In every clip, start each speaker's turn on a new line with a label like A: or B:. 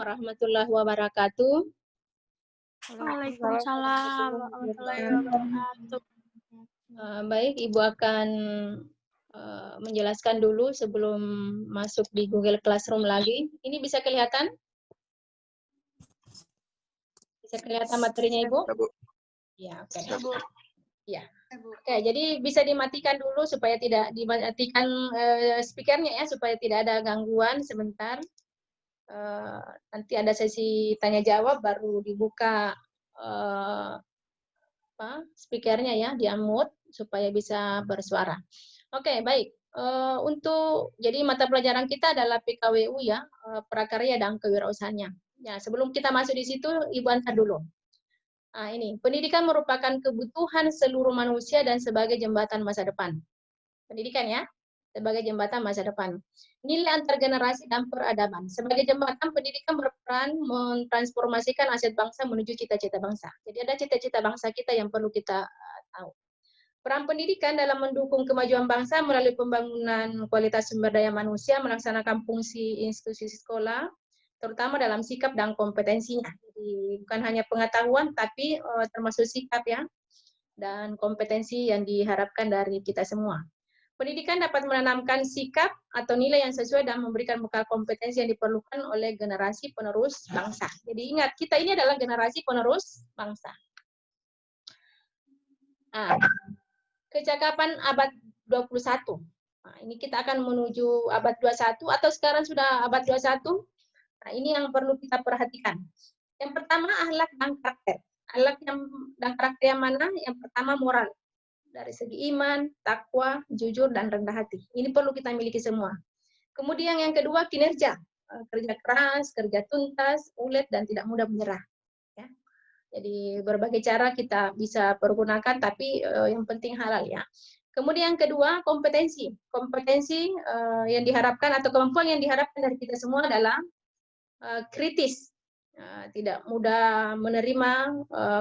A: warahmatullahi wabarakatuh.
B: Waalaikumsalam warahmatullahi wabarakatuh.
A: Baik, Ibu akan menjelaskan dulu sebelum masuk di Google Classroom lagi. Ini bisa kelihatan? Bisa kelihatan materinya, Ibu? Ya, oke. Ya. Oke, jadi bisa dimatikan dulu supaya tidak dimatikan speakernya ya, supaya tidak ada gangguan sebentar. Nanti ada sesi tanya jawab baru dibuka speakernya ya, di unmute supaya bisa bersuara. Oke, baik. Untuk jadi mata pelajaran kita adalah PKWU ya, prakarya dan kewirausahaannya. Ya, sebelum kita masuk di situ, Ibu antar dulu. Nah, ini pendidikan merupakan kebutuhan seluruh manusia dan sebagai jembatan masa depan. Pendidikan ya, sebagai jembatan masa depan. Nilai antar generasi dan peradaban. Sebagai jembatan, pendidikan berperan mentransformasikan aset bangsa menuju cita-cita bangsa. Jadi ada cita-cita bangsa kita yang perlu kita tahu. Peran pendidikan dalam mendukung kemajuan bangsa melalui pembangunan kualitas sumber daya manusia, melaksanakan fungsi institusi sekolah, terutama dalam sikap dan kompetensinya. Jadi bukan hanya pengetahuan, tapi termasuk sikap ya, dan kompetensi yang diharapkan dari kita semua. Pendidikan dapat menanamkan sikap atau nilai yang sesuai dan memberikan bekal kompetensi yang diperlukan oleh generasi penerus bangsa. Jadi ingat, kita ini adalah generasi penerus bangsa. Nah, kecakapan abad 21. Nah, ini kita akan menuju abad 21 atau sekarang sudah abad 21. Nah, ini yang perlu kita perhatikan. Yang pertama, akhlak dan karakter. Akhlak dan karakter yang mana? Yang pertama, moral. Dari segi iman, takwa, jujur, dan rendah hati. Ini perlu kita miliki semua. Kemudian yang kedua, kinerja. Kerja keras, kerja tuntas, ulet, dan tidak mudah menyerah. Ya. Jadi berbagai cara kita bisa pergunakan, tapi yang penting halal ya. Kemudian yang kedua, kompetensi. Kompetensi yang diharapkan atau kemampuan yang diharapkan dari kita semua adalah kritis. Tidak mudah menerima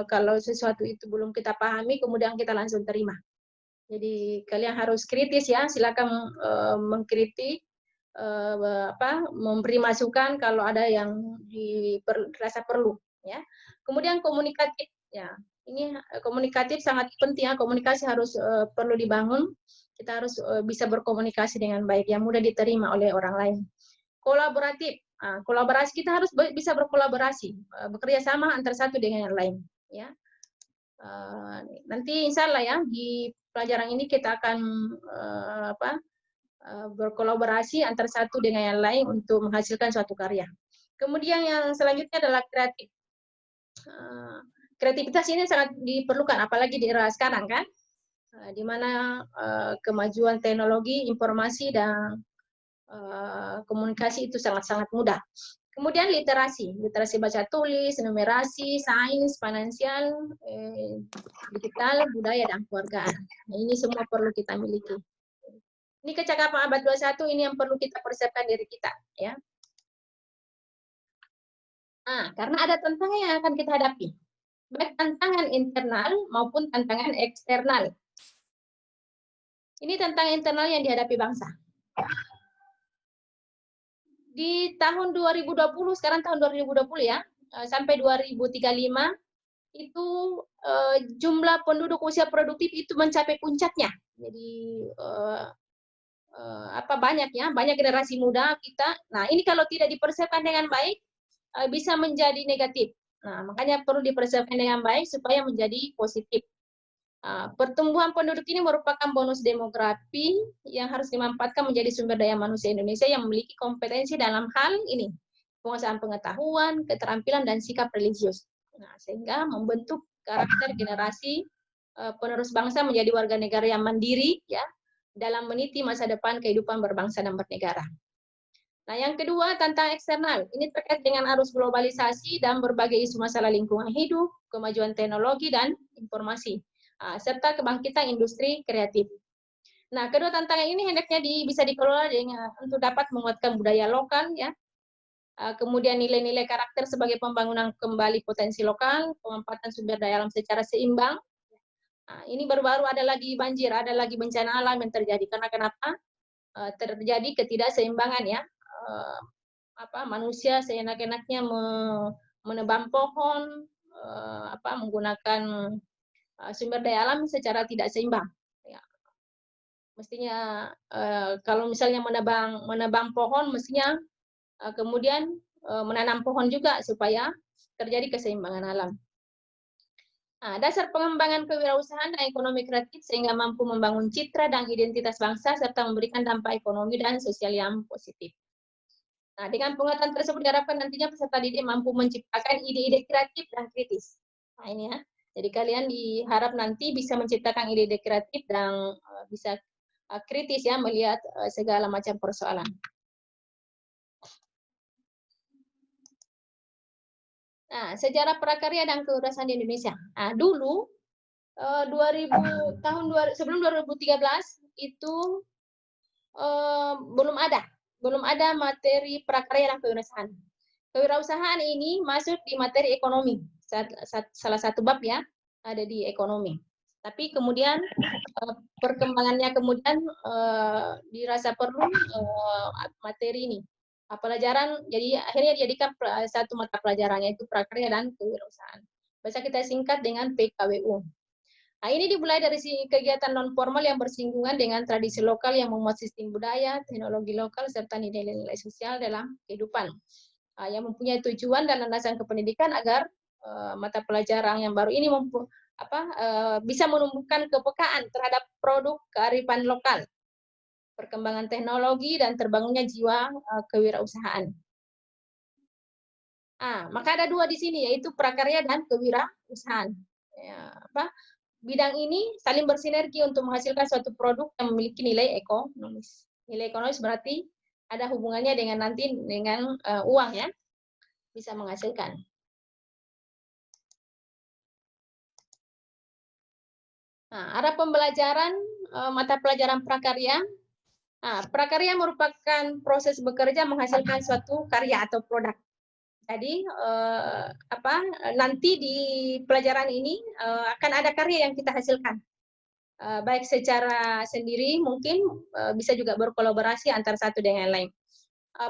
A: kalau sesuatu itu belum kita pahami, kemudian kita langsung terima. Jadi kalian harus kritis ya, silakan mengkritik, memberi masukan kalau ada yang dirasa perlu. Ya. Kemudian komunikatif, ya ini komunikatif sangat penting ya, komunikasi harus perlu dibangun. Kita harus bisa berkomunikasi dengan baik, yang mudah diterima oleh orang lain. Kolaboratif. Kolaborasi, kita harus bisa berkolaborasi, bekerja sama antara satu dengan yang lain. Ya, nanti insya Allah ya di pelajaran ini kita akan berkolaborasi antara satu dengan yang lain untuk menghasilkan suatu karya. Kemudian yang selanjutnya adalah kreatif. Kreativitas ini sangat diperlukan, apalagi di era sekarang kan, di mana kemajuan teknologi, informasi dan komunikasi itu sangat-sangat mudah. Kemudian literasi baca tulis, numerasi, sains, finansial, digital, budaya, dan keluarga. Nah, ini semua perlu kita miliki. Ini kecakapan abad 21, ini yang perlu kita persiapkan diri kita. Ya. Nah, karena ada tantangan yang akan kita hadapi. Baik tantangan internal maupun tantangan eksternal. Ini tantangan internal yang dihadapi bangsa. Di tahun 2020, sekarang tahun 2020 ya, sampai 2035, itu jumlah penduduk usia produktif itu mencapai puncaknya. Jadi banyak ya, banyak generasi muda kita. Nah, ini kalau tidak dipersiapkan dengan baik, bisa menjadi negatif. Nah, makanya perlu dipersiapkan dengan baik supaya menjadi positif. Pertumbuhan penduduk ini merupakan bonus demografi yang harus dimanfaatkan menjadi sumber daya manusia Indonesia yang memiliki kompetensi dalam hal ini, penguasaan pengetahuan, keterampilan, dan sikap religius. Nah, sehingga membentuk karakter generasi penerus bangsa menjadi warga negara yang mandiri, ya, dalam meniti masa depan kehidupan berbangsa dan bernegara. Nah, yang kedua, tantangan eksternal. Ini terkait dengan arus globalisasi dan berbagai isu masalah lingkungan hidup, kemajuan teknologi, dan informasi, serta kebangkitan industri kreatif. Nah, kedua tantangan ini hendaknya bisa dikelola dengan untuk dapat menguatkan budaya lokal, ya. Kemudian nilai-nilai karakter sebagai pembangunan kembali potensi lokal, pemanfaatan sumber daya alam secara seimbang. Nah, ini baru-baru ada lagi banjir, ada lagi bencana alam yang terjadi. Karena kenapa? Terjadi ketidakseimbangan ya manusia seenak-enaknya menebang pohon, menggunakan sumber daya alam secara tidak seimbang. Ya. Mestinya kalau misalnya menebang pohon, mestinya kemudian menanam pohon juga supaya terjadi keseimbangan alam. Nah, dasar pengembangan kewirausahaan dan ekonomi kreatif sehingga mampu membangun citra dan identitas bangsa serta memberikan dampak ekonomi dan sosial yang positif. Nah, dengan pengetahuan tersebut diharapkan nantinya peserta didik mampu menciptakan ide-ide kreatif dan kritis. Nah, ini ya. Jadi kalian diharap nanti bisa menciptakan ide-ide kreatif dan bisa kritis ya melihat segala macam persoalan. Nah, sejarah prakarya dan kewirausahaan di Indonesia. Nah, dulu sebelum 2013 itu belum ada materi prakarya dan kewirausahaan. Kewirausahaan ini masuk di materi ekonomi, salah satu bab ya ada di ekonomi. Tapi kemudian perkembangannya kemudian dirasa perlu materi ini pelajaran, jadi akhirnya dijadikan satu mata pelajaran yaitu prakarya dan kewirausahaan. Bisa kita singkat dengan PKWU. Nah, ini dimulai dari kegiatan non formal yang bersinggungan dengan tradisi lokal yang memuat sistem budaya, teknologi lokal serta nilai-nilai sosial dalam kehidupan. Yang mempunyai tujuan dan landasan kependidikan agar mata pelajaran yang baru ini bisa menumbuhkan kepekaan terhadap produk kearifan lokal, perkembangan teknologi dan terbangunnya jiwa kewirausahaan. Maka ada dua di sini yaitu prakarya dan kewirausahaan. Bidang ini saling bersinergi untuk menghasilkan suatu produk yang memiliki nilai ekonomis. Nilai ekonomis berarti ada hubungannya dengan uang ya, bisa menghasilkan. Nah, arah pembelajaran mata pelajaran prakarya. Prakarya merupakan proses bekerja menghasilkan suatu karya atau produk. Jadi nanti di pelajaran ini akan ada karya yang kita hasilkan. Baik secara sendiri mungkin bisa juga berkolaborasi antara satu dengan lain.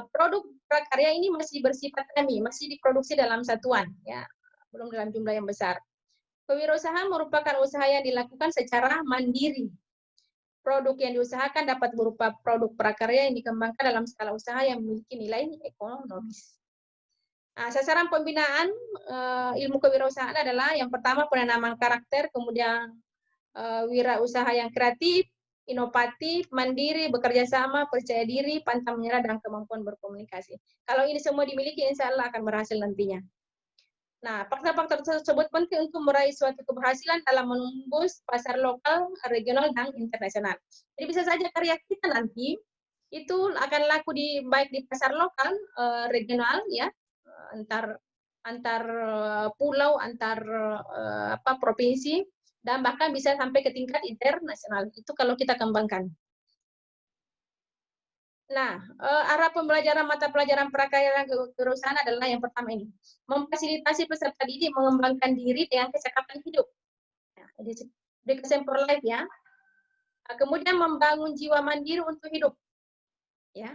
A: Produk prakarya ini masih bersifat alami, masih diproduksi dalam satuan, ya, belum dalam jumlah yang besar. Kewirausahaan merupakan usaha yang dilakukan secara mandiri. Produk yang diusahakan dapat berupa produk prakarya yang dikembangkan dalam skala usaha yang memiliki nilai ekonomis. Sasaran pembinaan ilmu kewirausahaan adalah yang pertama penanaman karakter, kemudian wirausaha yang kreatif, inovatif, mandiri, bekerja sama, percaya diri, pantang menyerah, dan kemampuan berkomunikasi. Kalau ini semua dimiliki, insya Allah akan berhasil nantinya. Nah, faktor-faktor tersebut penting untuk meraih suatu keberhasilan dalam menembus pasar lokal, regional, dan internasional. Jadi bisa saja karya kita nanti itu akan laku baik di pasar lokal, regional, ya, antar pulau, antar provinsi, dan bahkan bisa sampai ke tingkat internasional. Itu kalau kita kembangkan. Nah, arah pembelajaran mata pelajaran prakarya dan kewirausahaan adalah yang pertama ini, memfasilitasi peserta didik mengembangkan diri dengan kecakapan hidup. Nah, education for life ya. Kemudian membangun jiwa mandiri untuk hidup. Ya.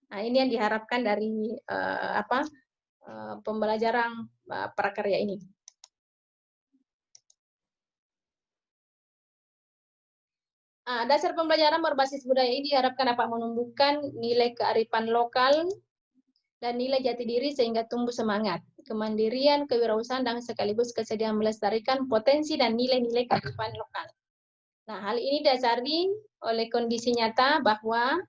A: Nah, ini yang diharapkan dari pembelajaran prakarya ini. Dasar pembelajaran berbasis budaya ini diharapkan dapat menumbuhkan nilai kearifan lokal dan nilai jati diri sehingga tumbuh semangat, kemandirian, kewirausahaan, dan sekaligus kesediaan melestarikan potensi dan nilai-nilai kearifan lokal. Nah, hal ini dasari oleh kondisi nyata bahwa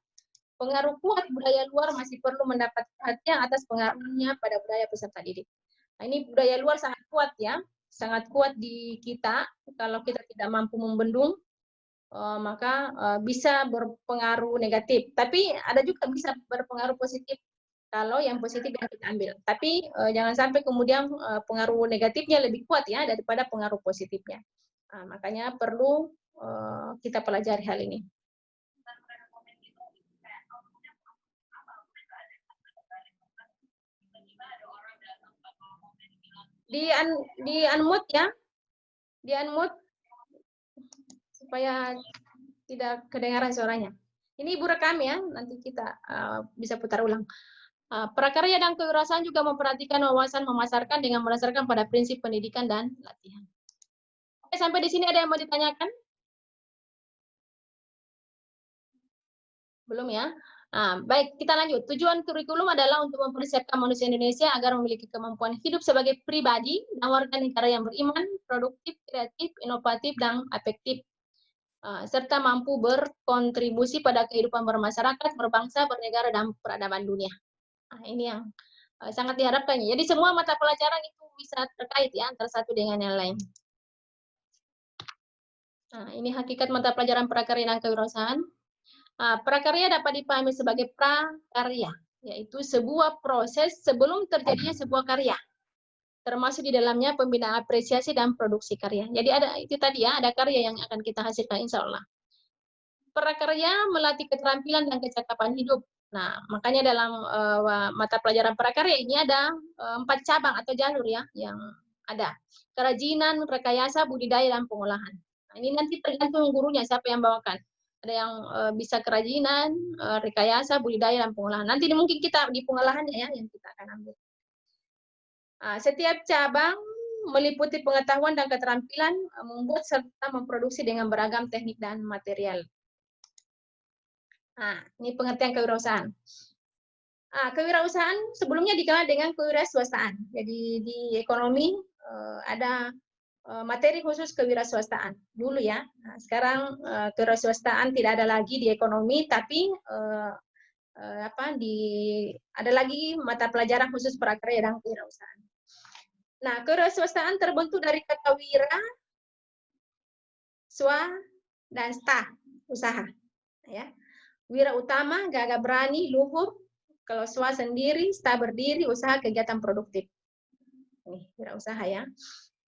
A: pengaruh kuat budaya luar masih perlu mendapat perhatian atas pengaruhnya pada budaya peserta didik. Nah, ini budaya luar sangat kuat ya, sangat kuat di kita. Kalau kita tidak mampu membendung, maka bisa berpengaruh negatif. Tapi ada juga bisa berpengaruh positif kalau yang positif yang kita ambil. Tapi jangan sampai kemudian pengaruh negatifnya lebih kuat ya daripada pengaruh positifnya. Makanya perlu kita pelajari hal ini. Di unmute ya, di unmute supaya tidak kedengaran suaranya. Ini Ibu rekam ya, nanti kita bisa putar ulang. Prakarya dan kewirausahaan juga memperhatikan wawasan memasarkan dengan berdasarkan pada prinsip pendidikan dan latihan. Oke, sampai di sini ada yang mau ditanyakan? Belum ya? Baik, kita lanjut. Tujuan kurikulum adalah untuk mempersiapkan manusia Indonesia agar memiliki kemampuan hidup sebagai pribadi dan warga negara yang beriman, produktif, kreatif, inovatif, dan efektif, serta mampu berkontribusi pada kehidupan bermasyarakat, berbangsa, bernegara, dan peradaban dunia. Ini yang sangat diharapkan. Jadi semua mata pelajaran itu bisa terkait ya antara satu dengan yang lain. Ini hakikat mata pelajaran prakarya dan kewirausahaan. Prakarya dapat dipahami sebagai prakarya, yaitu sebuah proses sebelum terjadinya sebuah karya, termasuk di dalamnya pembinaan apresiasi dan produksi karya. Jadi ada itu tadi ya, ada karya yang akan kita hasilkan insya Allah. Prakarya melatih keterampilan dan kecakapan hidup. Nah, makanya dalam mata pelajaran prakarya ini ada 4 cabang atau jalur ya yang ada. Kerajinan, rekayasa, budidaya, dan pengolahan. Nah, ini nanti tergantung gurunya siapa yang bawakan. Ada yang bisa kerajinan, rekayasa, budidaya, dan pengolahan. Nanti mungkin kita di pengolahannya ya yang kita akan ambil. Setiap cabang meliputi pengetahuan dan keterampilan membuat serta memproduksi dengan beragam teknik dan material. Ini pengertian kewirausahaan. Kewirausahaan sebelumnya dikenal dengan kewirausahaan. Jadi di ekonomi ada materi khusus kewirausahaan dulu ya. Sekarang kewirausahaan tidak ada lagi di ekonomi, tapi ada lagi mata pelajaran khusus prakarya dan kewirausahaan. Nah, kewirausahaan terbentuk dari kata wira, swa, dan sta, usaha. Ya. Wira utama, gagah berani, luhur. Kalau swa sendiri, sta berdiri, usaha kegiatan produktif. Nih, wira usaha ya.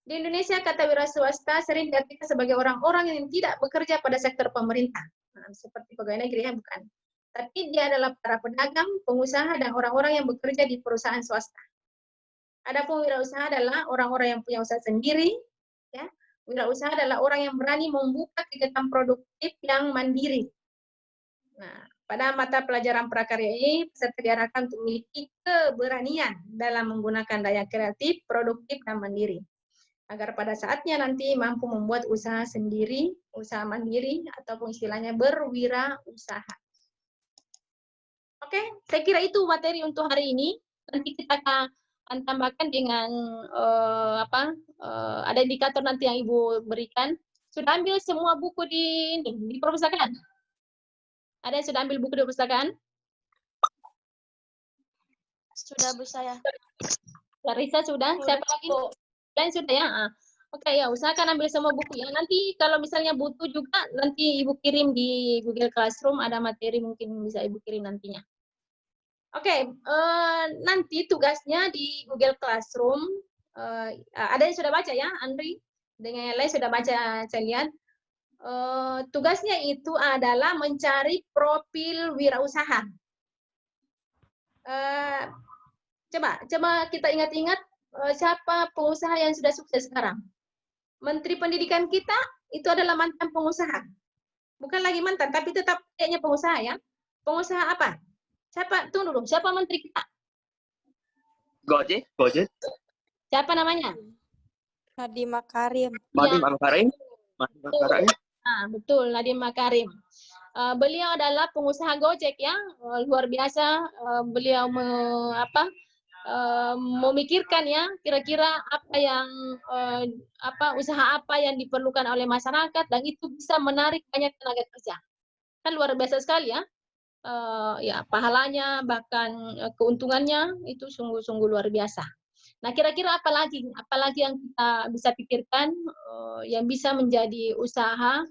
A: Di Indonesia, kata wira swasta sering diartikan sebagai orang-orang yang tidak bekerja pada sektor pemerintah. Seperti pegawai negeri, ya bukan. Tapi dia adalah para pedagang, pengusaha, dan orang-orang yang bekerja di perusahaan swasta. Adapun wirausaha adalah orang-orang yang punya usaha sendiri. Ya. Wirausaha adalah orang yang berani membuka kegiatan produktif yang mandiri. Nah, pada mata pelajaran prakarya ini, peserta diarahkan untuk memiliki keberanian dalam menggunakan daya kreatif, produktif, dan mandiri. Agar pada saatnya nanti mampu membuat usaha sendiri, usaha mandiri, ataupun istilahnya berwirausaha. Oke, saya kira itu materi untuk hari ini. Nanti kita akan tambahkan dengan ada indikator nanti yang Ibu berikan. Sudah ambil semua buku di perpustakaan? Ada yang sudah ambil buku di perpustakaan?
B: Sudah, Bu, saya.
A: Larissa sudah? Siapa lagi? Lain sudah ya? Oke, ya usahakan ambil semua buku ya. Nanti kalau misalnya butuh juga, nanti Ibu kirim di Google Classroom, ada materi mungkin bisa Ibu kirim nantinya. Oke, nanti tugasnya di Google Classroom, ada yang sudah baca ya, Andri? Dengan yang lain sudah baca, saya lihat. Tugasnya itu adalah mencari profil wirausaha. Coba kita ingat-ingat siapa pengusaha yang sudah sukses sekarang. Menteri Pendidikan kita itu adalah mantan pengusaha. Bukan lagi mantan, tapi tetap kayaknya pengusaha ya. Pengusaha apa? Siapa? Tunggu dulu. Siapa menteri kita?
C: Gojek.
A: Siapa namanya?
B: Nadiem Makarim.
C: Nadiem Makarim.
A: Betul, Nadiem Makarim. Beliau adalah pengusaha Gojek ya, luar biasa. Beliau memikirkan ya kira-kira apa yang usaha apa yang diperlukan oleh masyarakat dan itu bisa menarik banyak tenaga kerja. Kan luar biasa sekali ya. Ya pahalanya bahkan keuntungannya itu sungguh-sungguh luar biasa. Nah, kira-kira apalagi yang kita bisa pikirkan yang bisa menjadi usaha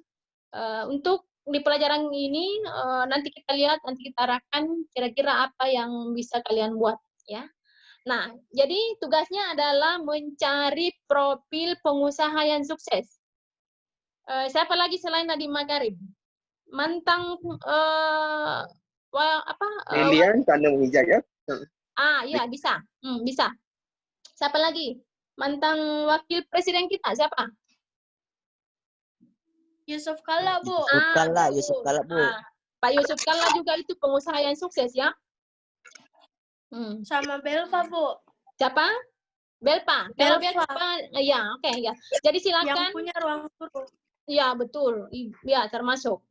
A: untuk di pelajaran ini nanti kita lihat, nanti kita arahkan kira-kira apa yang bisa kalian buat ya. Nah, jadi tugasnya adalah mencari profil pengusaha yang sukses. Siapa lagi selain Nadiem Makarim? Mantan
C: Lilian Kandung Wijaya.
A: Iya bisa. Bisa. Siapa lagi? Mantan wakil presiden kita siapa?
B: Yusuf Kalla, Bu.
D: Yusuf Kalla, Bu.
A: Pak Yusuf Kalla juga itu pengusaha yang sukses ya.
B: Sama Belva, Bu.
A: Siapa? Belpa. Kalau
B: Belva.
A: Belpa, ya, oke, ya. Jadi
B: Yang
A: silakan.
B: punya ruang guru.
A: Ya, betul. Ya, termasuk.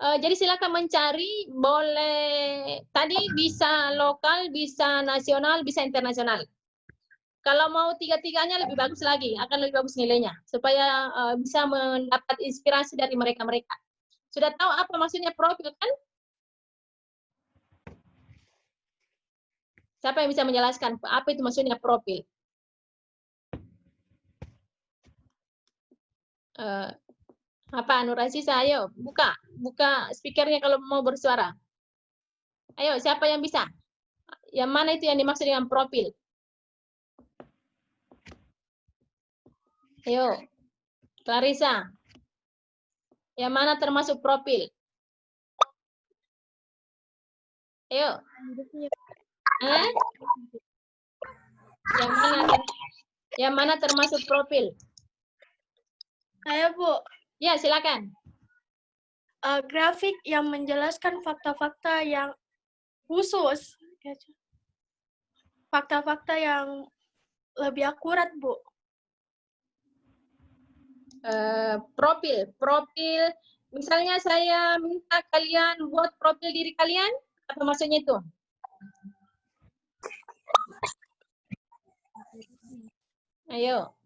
A: Jadi silakan mencari, boleh tadi bisa lokal, bisa nasional, bisa internasional. Kalau mau tiga-tiganya lebih bagus lagi, akan lebih bagus nilainya, supaya bisa mendapat inspirasi dari mereka-mereka. Sudah tahu apa maksudnya profil kan? Siapa yang bisa menjelaskan apa itu maksudnya profil? Apa Nur Aziza, ayo buka speakernya kalau mau bersuara. Ayo, siapa yang bisa? Yang mana itu yang dimaksud dengan profil? Ayo, Clarissa. Yang mana termasuk profil? Ayo. Yang mana termasuk profil?
B: Saya, Bu.
A: Ya, silakan.
B: Grafik yang menjelaskan fakta-fakta yang khusus. Fakta-fakta yang lebih akurat, Bu.
A: Profil. Misalnya saya minta kalian buat profil diri kalian, apa maksudnya itu? Ayo.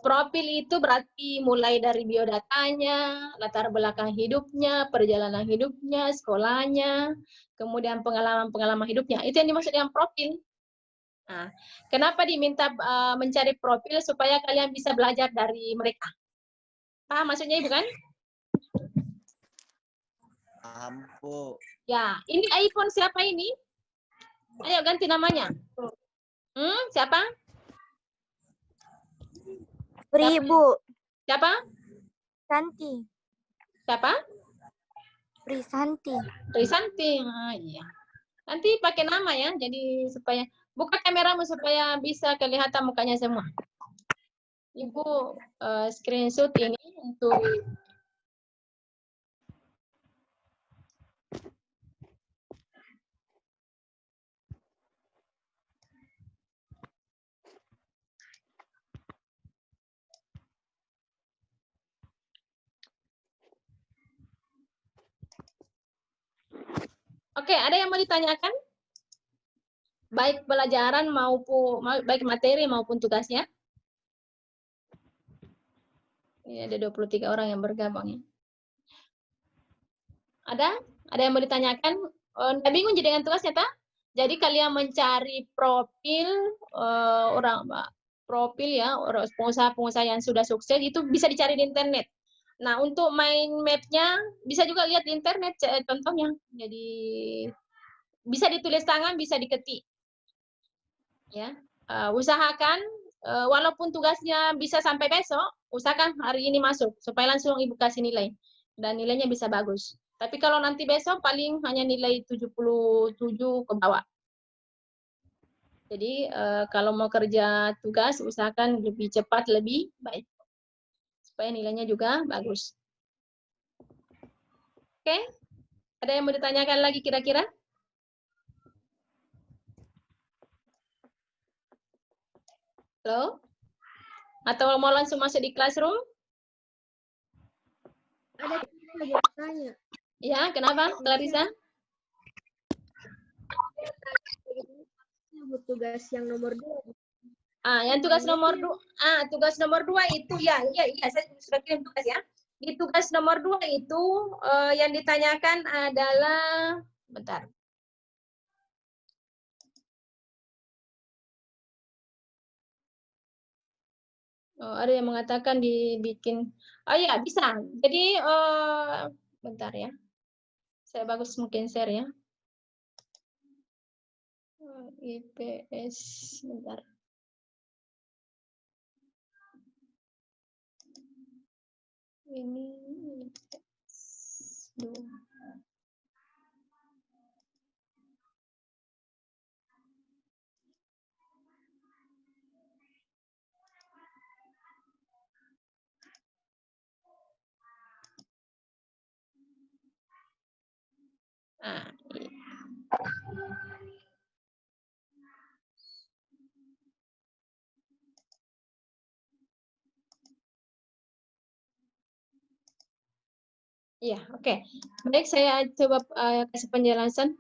A: Profil itu berarti mulai dari biodatanya, latar belakang hidupnya, perjalanan hidupnya, sekolahnya, kemudian pengalaman-pengalaman hidupnya. Itu yang dimaksud dengan profil. Nah, kenapa diminta mencari profil supaya kalian bisa belajar dari mereka? Paham maksudnya Ibu kan?
D: Paham, Bu.
A: Ya, ini iPhone siapa ini? Ayo ganti namanya. Siapa?
B: Pri, Bu.
A: Siapa?
B: Santi.
A: Siapa?
B: Pri Santi.
A: Risanti. Iya. Nanti pakai nama ya, jadi supaya buka kameramu supaya bisa kelihatan mukanya semua. Ibu screenshot ini untuk Oke, ada yang mau ditanyakan? Baik pelajaran maupun baik materi maupun tugasnya. Ini ada 23 orang yang bergabung ya. Ada? Ada yang mau ditanyakan? Nggak bingung jadi dengan tugasnya, tak? Jadi kalian mencari profil profil ya orang pengusaha-pengusaha yang sudah sukses itu bisa dicari di internet. Nah, untuk mind map-nya bisa juga lihat di internet contohnya. Jadi bisa ditulis tangan, bisa diketik. Ya. Usahakan walaupun tugasnya bisa sampai besok, usahakan hari ini masuk supaya langsung Ibu kasih nilai dan nilainya bisa bagus. Tapi kalau nanti besok paling hanya nilai 77 ke bawah. Jadi kalau mau kerja tugas usahakan lebih cepat lebih baik supaya nilainya juga bagus. Oke? Ada yang mau ditanyakan lagi kira-kira? Halo? Atau mau langsung masuk di classroom?
E: Ada yang bertanya.
A: Ya, kenapa, Clarissa?
E: Tugas yang nomor 2.
A: Yang tugas nomor 2. Tugas nomor 2 itu ya, saya sudah kirim tugas ya. Di tugas nomor 2 itu yang ditanyakan adalah bentar. Ada yang mengatakan dibikin. Ya, bisa. Jadi bentar ya. Saya bagus mungkin share ya. IPS bentar. Ini IPS 2. Ah, iya, oke. Baik, saya coba kasih penjelasan.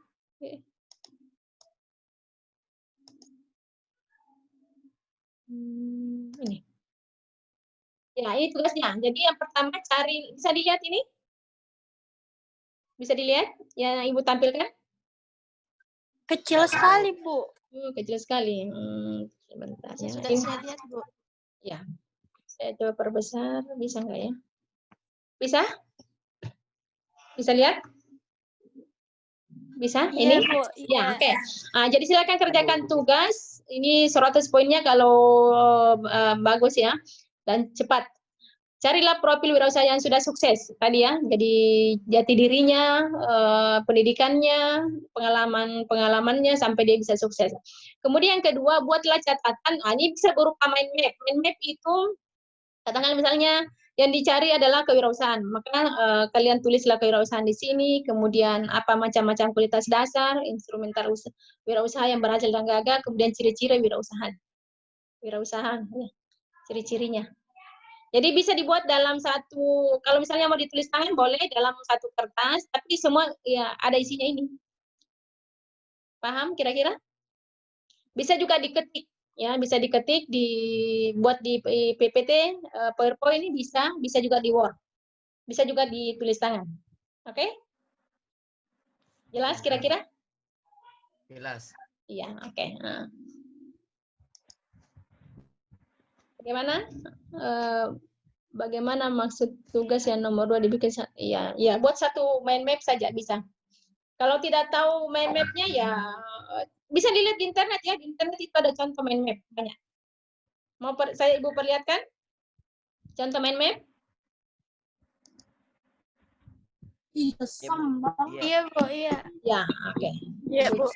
A: Ini. Ya, ini tugasnya. Jadi yang pertama cari, bisa dilihat ini? Bisa dilihat yang Ibu tampilkan?
B: Kecil sekali, Bu.
A: Kecil sekali. Sebentar ya.
B: Sudah
A: Ini,
B: saya lihat, Bu.
A: ya, saya coba perbesar. Bisa nggak ya? Bisa? Bisa lihat? Bisa?
B: Iya,
A: Ini?
B: Bu.
A: Ya,
B: Iya.
A: oke. Jadi silakan kerjakan tugas. Ini 100 poinnya kalau bagus ya. Dan cepat. Carilah profil wirausaha yang sudah sukses tadi ya. Jadi jati dirinya, pendidikannya, pengalamannya sampai dia bisa sukses. Kemudian yang kedua, buatlah catatan. Ini bisa berupa mind map. Mind map itu katakan misalnya yang dicari adalah kewirausahaan. Maka kalian tulislah kewirausahaan di sini, kemudian apa macam-macam kualitas dasar, instrumental wirausaha yang berhasil dan gagal, kemudian ciri-ciri wirausahaan. Wirausahaan, ya, ciri-cirinya. Jadi bisa dibuat dalam satu, kalau misalnya mau ditulis tangan boleh dalam satu kertas, tapi semua ya ada isinya ini. Paham kira-kira? Bisa juga diketik, ya bisa diketik, dibuat di PPT, PowerPoint ini bisa juga di Word, bisa juga ditulis tangan. Oke? Jelas kira-kira?
D: Jelas.
A: Iya, oke. Bagaimana? Bagaimana maksud tugas yang nomor 2 dibikin? Ya, buat satu mind map saja bisa. Kalau tidak tahu mind map-nya ya bisa dilihat di internet ya. Di internet itu ada contoh mind map banyak. Mau saya Ibu perlihatkan contoh mind map?
B: Iya, Bu. Iya.
A: Ya, oke.
B: Iya, Bu.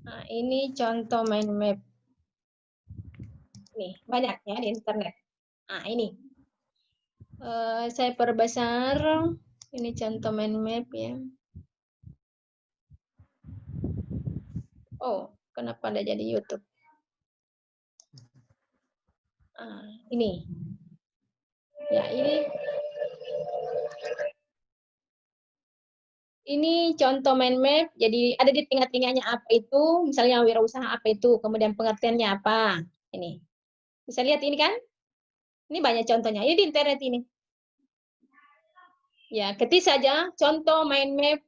A: Nah, ini contoh mind map. Nih, banyak ya di internet. Nah, ini. Saya perbesar. Ini contoh mind map ya. Oh, kenapa ada jadi YouTube? Ini. Ya, ini contoh mind map. Jadi ada di tengah-tengahnya apa itu, misalnya wirausaha apa itu, kemudian pengertiannya apa. Ini. Bisa lihat ini kan? Ini banyak contohnya. Ini di internet ini. Ya, ketik saja contoh mind map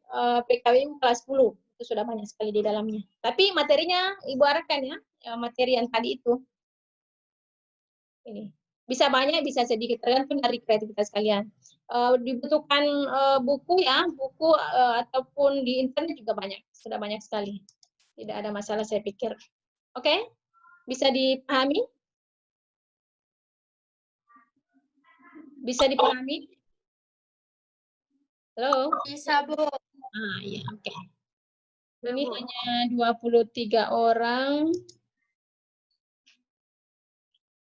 A: PKWU kelas 10. Itu sudah banyak sekali di dalamnya. Tapi materinya Ibu arahkan ya, materi yang tadi itu. Ini. Bisa banyak, bisa sedikit, tergantung dari kreativitas kalian. Dibutuhkan buku ya, buku ataupun di internet juga banyak, sudah banyak sekali. Tidak ada masalah saya pikir. Oke? Bisa dipahami? Bisa dipahami? Halo?
B: Bisa, Bu.
A: Iya, oke. Ini hanya 23 orang.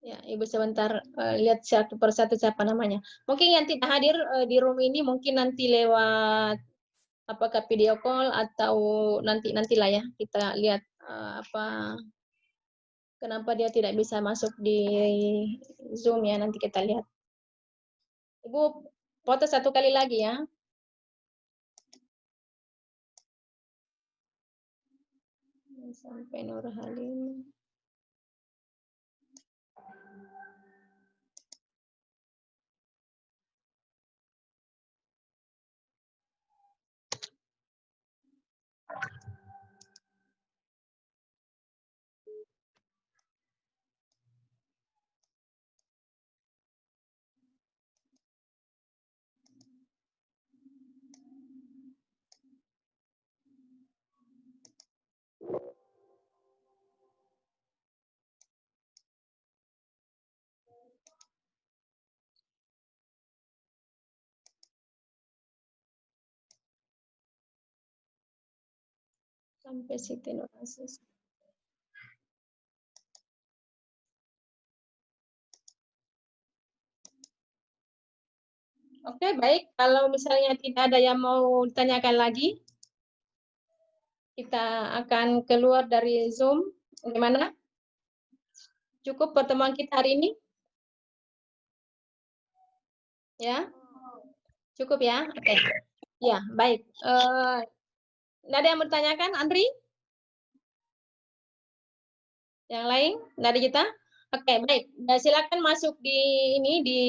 A: Ya, Ibu sebentar lihat satu persatu siapa namanya. Mungkin yang tidak hadir di room ini mungkin nanti lewat apakah video call atau nantilah ya kita lihat apa kenapa dia tidak bisa masuk di Zoom ya, nanti kita lihat. Ibu foto satu kali lagi ya. Sampai Nur Halim. Sampai Siti Nur Aziz. Oke, baik. Kalau misalnya tidak ada yang mau ditanyakan lagi, kita akan keluar dari Zoom. Gimana? Cukup pertemuan kita hari ini? Ya? Cukup ya? Oke. Ya, baik. Nggak ada yang mau ditanyakan, Andri? Yang lain? Nggak ada kita? Oke, baik. Nah, silakan masuk di ini di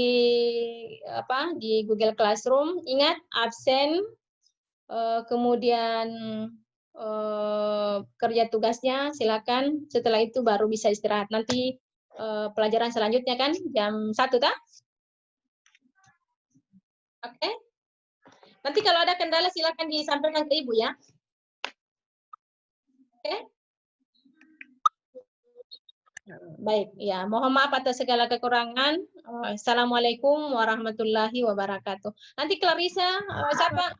A: Google Classroom. Ingat absen, kemudian kerja tugasnya silakan. Setelah itu baru bisa istirahat. Nanti pelajaran selanjutnya kan jam 1 tak? Oke. Nanti kalau ada kendala silakan disampaikan ke Ibu ya. Oke. Baik, ya. Mohon maaf atas segala kekurangan. Assalamualaikum warahmatullahi wabarakatuh. Nanti Clarissa, siapa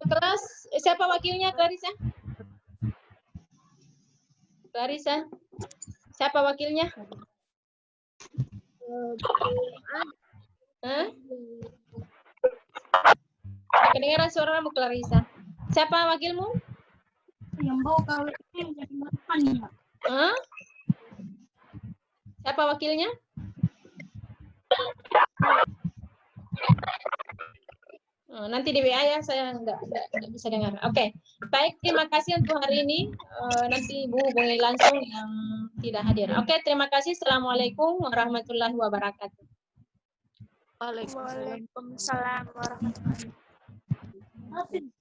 A: kelas? Siapa wakilnya Clarissa? Clarissa, siapa wakilnya? Hah? Kedengaran suaramu Clarissa. Siapa wakilmu?
B: Yang bawa kawin ini jadi makan ya.
A: Hah? Siapa wakilnya? Nanti di WA ya, saya nggak bisa dengar. Oke, baik. Terima kasih untuk hari ini. Nanti Ibu hubungi langsung yang tidak hadir. Oke, terima kasih. Assalamualaikum warahmatullahi wabarakatuh.
B: Waalaikumsalam warahmatullahi wabarakatuh.